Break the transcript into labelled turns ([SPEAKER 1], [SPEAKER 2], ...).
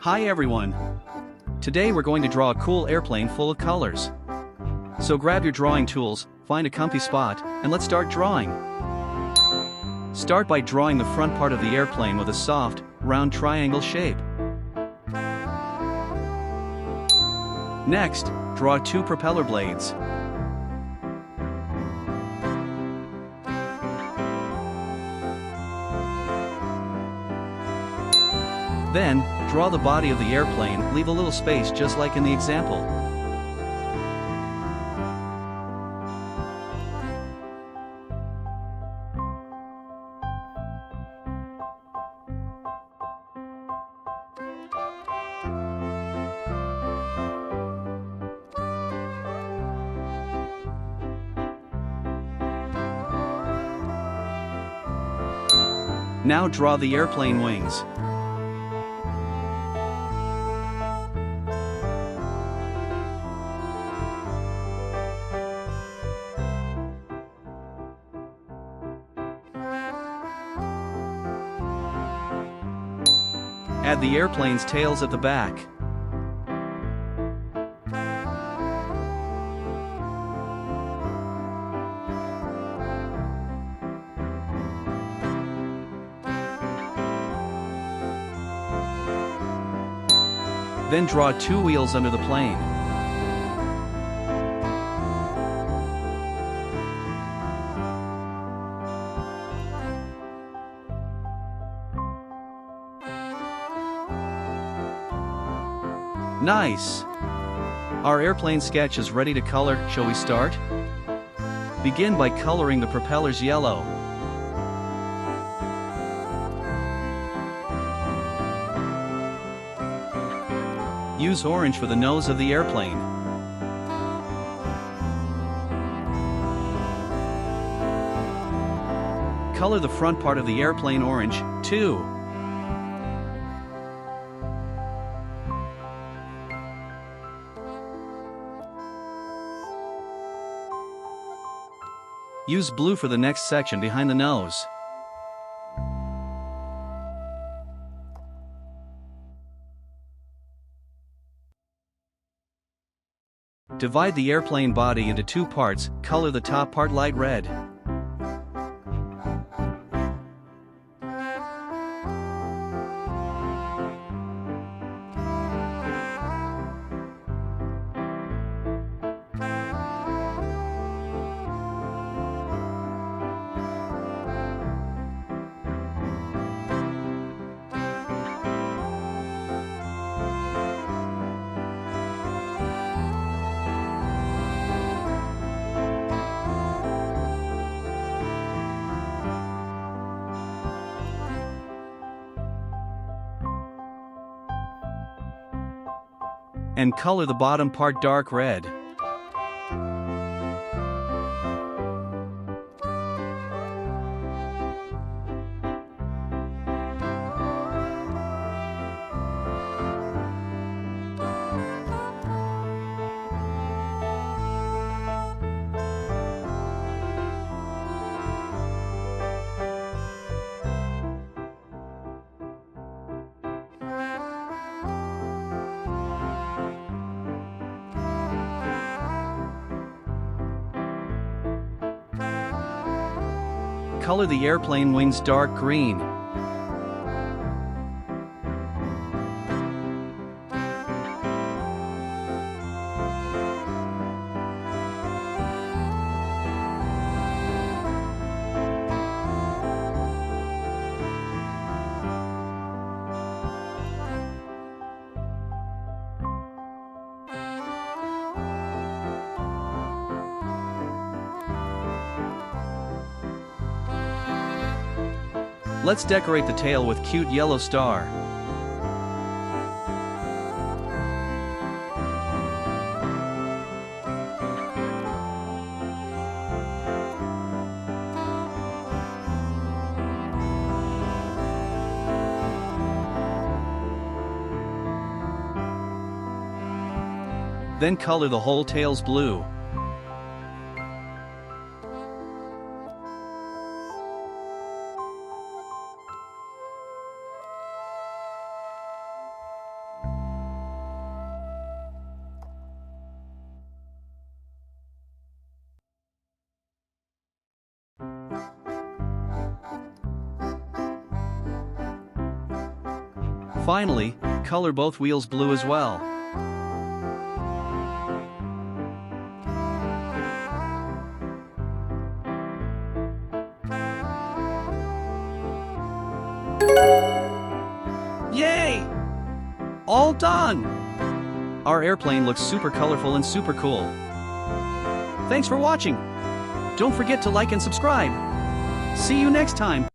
[SPEAKER 1] Hi everyone! Today we're going to draw a cool airplane full of colors. So grab your drawing tools, find a comfy spot, and let's start drawing. Start by drawing the front part of the airplane with a soft, round triangle shape. Next, draw 2 propeller blades. Then, draw the body of the airplane, leave a little space just like in the example. Now draw the airplane wings. Add the airplane's tails at the back. Then draw 2 wheels under the plane. Nice! Our airplane sketch is ready to color. Shall we start? Begin by coloring the propellers yellow. Use orange for the nose of the airplane. Color the front part of the airplane orange, too. Use blue for the next section behind the nose. Divide the airplane body into 2 parts, color the top part light red. And color the bottom part dark red. Color the airplane wings dark green. Let's decorate the tail with cute yellow star. Then color the whole tails blue. Finally, color both wheels blue as well. Yay! All done! Our airplane looks super colorful and super cool. Thanks for watching! Don't forget to like and subscribe. See you next time!